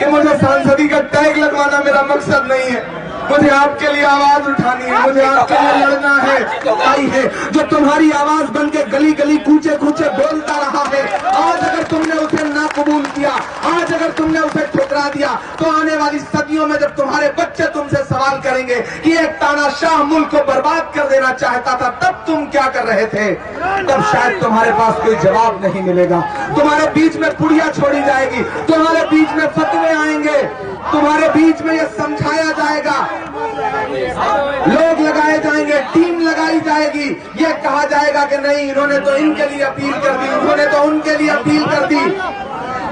कि मुझे सांसदी का टैग लगवाना मेरा मकसद नहीं है। मुझे आपके लिए आवाज उठानी है, मुझे आपके लिए लड़ना है। भाई है जो तुम्हारी आवाज बन के गली गली कूचे कूचे बोलता रहा है, आज अगर तुमने उसे ना कबूल किया, आज अगर तुमने उसे ठुकरा दिया, तो आने वाली सदियों में जब तुम्हारे बच्चे तुमसे सवाल करेंगे कि एक तानाशाह मुल्क को बर्बाद कर देना चाहता था, तब तुम क्या कर रहे थे, तब शायद तुम्हारे पास कोई जवाब नहीं मिलेगा। तुम्हारे बीच में पुड़िया छोड़ी जाएगी, तुम्हारे बीच में फतवे आएंगे, तुम्हारे बीच में ये समझाया जाएगा, लोग लगाए जाएंगे, टीम लगाई जाएगी, ये कहा जाएगा कि नहीं इन्होंने तो इनके लिए अपील कर दी, उन्होंने तो उनके लिए अपील कर दी।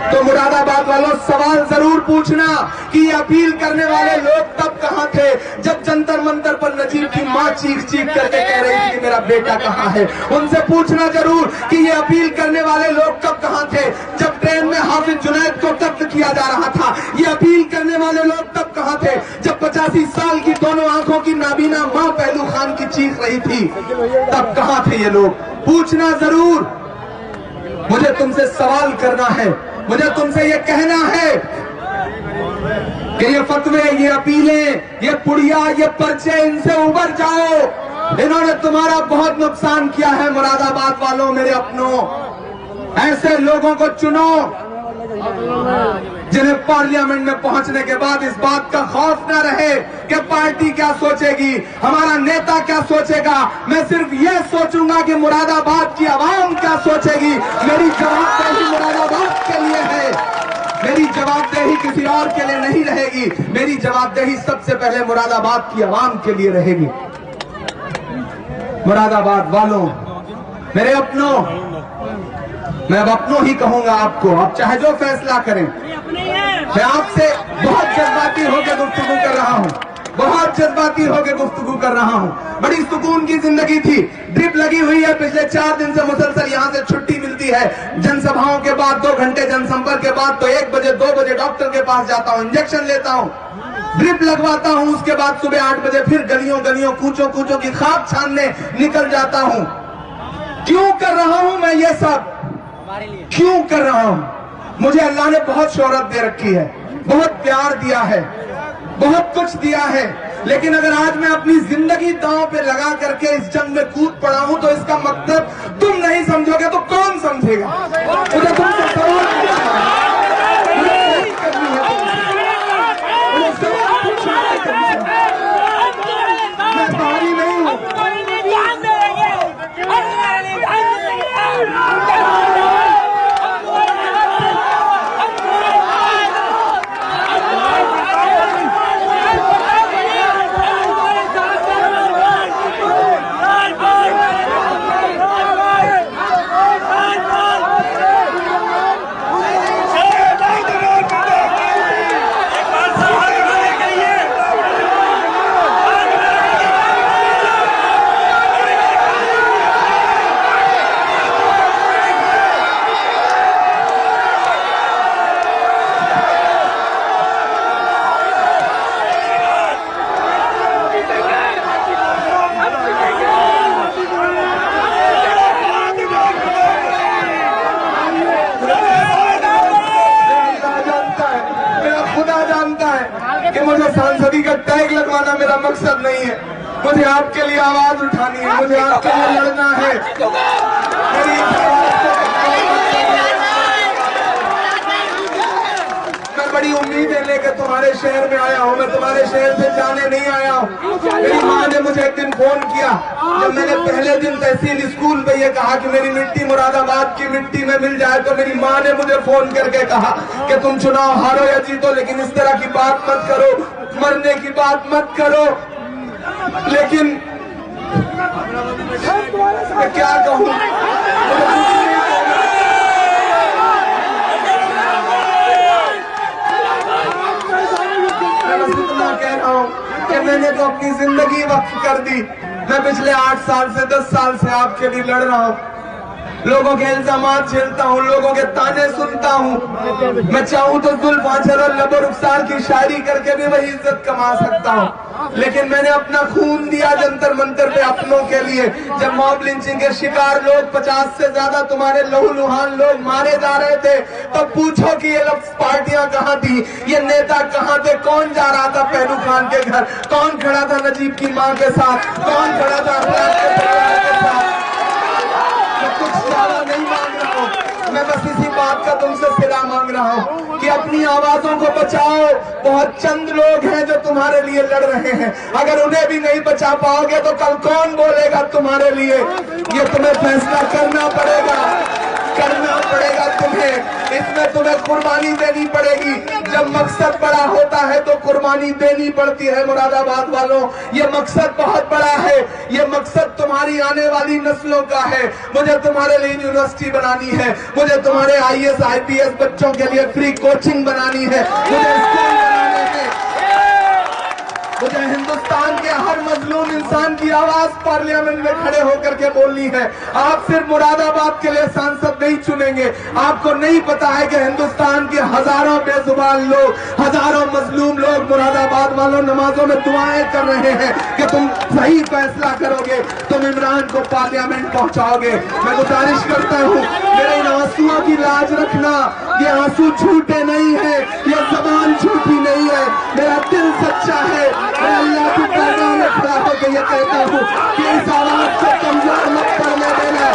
तो मुरादाबाद वालों सवाल जरूर पूछना कि ये अपील करने वाले लोग तब कहां थे जब जंतर मंतर पर नजीब की मां चीख चीख करके कह रही थी कि मेरा बेटा कहां है। उनसे पूछना जरूर कि ये अपील करने वाले लोग कब कहां थे जब ट्रेन में हाफिज जुनैद को कत्ल किया जा रहा था। ये अपील करने वाले लोग तब कहां थे जब 85 साल की दोनों आंखों की नाबीना मां पहलू खान की चीख रही थी, तब कहां थे ये लोग। पूछना जरूर। मुझे तुमसे सवाल करना है, मुझे तुमसे ये कहना है कि ये फतवे, ये अपीलें, ये पुड़िया, ये पर्चे, इनसे उबर जाओ। इन्होंने तुम्हारा बहुत नुकसान किया है मुरादाबाद वालों, मेरे अपनों। ऐसे लोगों को चुनो जिन्हें पार्लियामेंट में पहुंचने के बाद इस बात का खौफ न रहे कि पार्टी क्या सोचेगी, हमारा नेता क्या सोचेगा। मैं सिर्फ ये सोचूंगा कि मुरादाबाद की आवाम क्या सोचेगी। मेरी जवाबदेही मुरादाबाद के लिए है, मेरी जवाबदेही किसी और के लिए नहीं रहेगी। मेरी जवाबदेही सबसे पहले मुरादाबाद की आवाम के लिए रहेगी। मुरादाबाद वालों, मेरे अपनों, मैं अब अपनों ही कहूंगा आपको, आप चाहे जो फैसला करें। मैं आपसे बहुत जज्बाती होकर गुफ्तगू कर रहा हूं, बहुत जज्बाती होकर गुफ्तगू कर रहा हूं। बड़ी सुकून की जिंदगी थी, ड्रिप लगी हुई है, पिछले 4 दिन से मुसलसल यहां से छुट्टी मिलती है। जनसभाओं के बाद 2 घंटे जनसंपर्क के बाद तो 1 बजे 2 बजे डॉक्टर के पास जाता हूं, इंजेक्शन लेता हूं, ड्रिप लगवाता हूं, उसके बाद सुबह 8 बजे फिर गलियों गलियों कूचों कूचों की खाक छानने निकल जाता हूं। क्यों कर रहा हूं मैं ये सब, क्यों कर रहा हूं? मुझे अल्लाह ने बहुत शोहरत दे रखी है, बहुत प्यार दिया है, बहुत कुछ दिया है, लेकिन अगर आज मैं अपनी जिंदगी दांव पे लगा करके इस जंग में कूद पड़ा हूं तो इसका मतलब तुम नहीं समझोगे तो कौन समझेगा। मुझे तुमसे सवाल पूछना है, मुझे सवाल पूछना है, मैं बाहरी नहीं हूं। कि मुझे सांसदी का टैग लगवाना मेरा मकसद नहीं है। मुझे आपके लिए आवाज उठानी है, मुझे आपके लिए लड़ना है। मेरी लेके तुम्हारे शहर में आया हूँ, मैं तुम्हारे शहर से जाने नहीं आया हूँ। मेरी माँ ने मुझे एक दिन फोन किया, जब मैंने पहले दिन तहसील स्कूल पे ये कहा कि मेरी मिट्टी मुरादाबाद की मिट्टी में मिल जाए, तो मेरी माँ ने मुझे फोन करके कहा कि तुम चुनाव हारो या जीतो, लेकिन इस तरह की बात मत करो, मरने की बात मत करो। लेकिन मैं क्या कहूँ, मैं बस इतना कह रहा हूँ कि मैंने तो अपनी जिंदगी वक्फ कर दी। मैं पिछले 8 साल से 10 साल से आपके लिए लड़ रहा हूँ, लोगों के इल्जामात झेलता हूँ, लोगों के ताने सुनता हूँ। मैं चाहूँ तो जुल्फ आंचल और लबो रुखसार की शायरी करके भी वही इज्जत कमा सकता हूँ, लेकिन मैंने अपना खून दिया जंतर मंतर पे अपनों के लिए। जब मॉब लिंचिंग के शिकार लोग 50 से ज्यादा तुम्हारे लहूलुहान लोग मारे जा रहे थे, तो पूछो कि ये लोग पार्टियां कहाँ थी, ये नेता कहाँ थे, कौन जा रहा था पहलू खान के घर, कौन खड़ा था नजीब की माँ के साथ, कौन खड़ा था अफराज के परिवार के साथ। कुछ ज्यादा नहीं मांग रहा हूँ, मैं बस इसी बात का तुमसे सिला मांग रहा हूँ कि अपनी आवाजों को बचाओ। बहुत चंद लोग हैं जो तुम्हारे लिए लड़ रहे हैं, अगर उन्हें भी नहीं बचा पाओगे तो कल कौन बोलेगा तुम्हारे लिए। ये तुम्हें फैसला करना पड़ेगा तुम्हें, इसमें तुम्हें कुर्बानी देनी पड़ेगी। जब मकसद बड़ा होता है तो कुर्बानी देनी पड़ती है। मुरादाबाद वालों, ये मकसद बहुत बड़ा है, ये मकसद तुम्हारी आने वाली नस्लों का है। मुझे तुम्हारे लिए यूनिवर्सिटी बनानी है, मुझे तुम्हारे IAS IPS बच्चों के लिए फ्री कोचिंग बनानी है, मुझे स्कूल बनाने हैं, मुझे हिंदुस्तान के हर मजलूम इंसान की आवाज पार्लियामेंट में खड़े होकर के बोलनी है। आप सिर्फ मुरादाबाद के लिए सांसद नहीं चुनेंगे, आपको नहीं पता है कि हिंदुस्तान के हजारों बेजुबान लोग, हजारों मजलूम लोग मुरादाबाद वालों नमाजों में दुआएं कर रहे हैं कि तुम सही फैसला करोगे, तुम इमरान को पार्लियामेंट पहुंचाओगे। मैं गुजारिश करता हूँ, मेरे इन आंसुओं की लाज रखना, ये आंसू झूठे नहीं है, ये जबान झूठी नहीं है, मेरा दिल सच्चा है। मैं अल्लाह की पैगाम में खड़ा होकर ये कहता हूँ कि इस आवाज को कमजोर मत करने देना,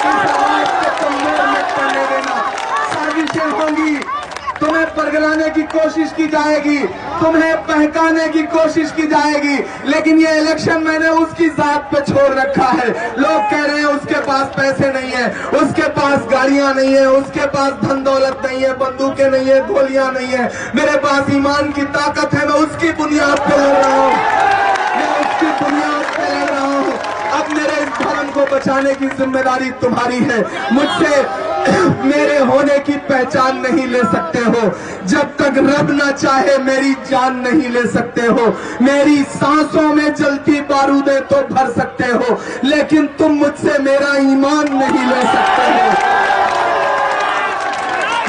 इस आवाज को कमजोर मत करने देना। साजिशें होंगी, तुम्हें परगलाने की कोशिश की जाएगी, तुम्हें बहकाने की कोशिश की जाएगी, लेकिन ये इलेक्शन मैंने उसकी जात पे छोड़ रखा है। लोग कह रहे हैं उसके पास पैसे नहीं है, उसके पास गाड़ियां नहीं है, उसके पास धन दौलत नहीं है, बंदूकें नहीं है, गोलियां नहीं है। मेरे पास ईमान की ताकत है, मैं उसकी बुनियाद पे लड़ रहा हूँ, मैं उसकी बुनियाद पे लड़ रहा हूँ। अब मेरे इस धर्म को बचाने की जिम्मेदारी तुम्हारी है। मुझसे मेरे होने की पहचान नहीं ले सकते हो, जब तक रब ना चाहे मेरी जान नहीं ले सकते हो। मेरी सांसों में जलती बारूदें तो भर सकते हो, लेकिन तुम मुझसे मेरा ईमान नहीं ले सकते हो।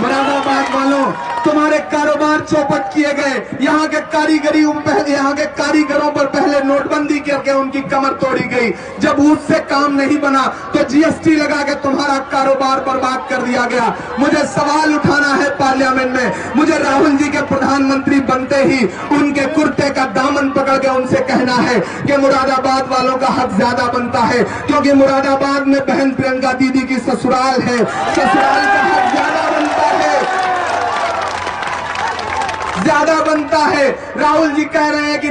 मुरादाबाद वालों, तुम्हारे कारोबार चौपट किए गए, यहाँ के कारीगरों पर पहले नोटबंदी करके उनकी कमर तोड़ी गई। जब उससे काम नहीं बना तो GST लगा के तुम्हारा कारोबार बर्बाद कर दिया गया। मुझे सवाल उठाना है पार्लियामेंट में, मुझे राहुल जी के प्रधानमंत्री बनते ही उनके कुर्ते का दामन पकड़ के उनसे कहना है कि मुरादाबाद वालों का हक ज्यादा बनता है, क्योंकि मुरादाबाद में बहन प्रियंका दीदी की ससुराल है, ससुराल का हक ज्यादा बनता है, ज्यादा बनता है। राहुल जी कह रहे हैं कि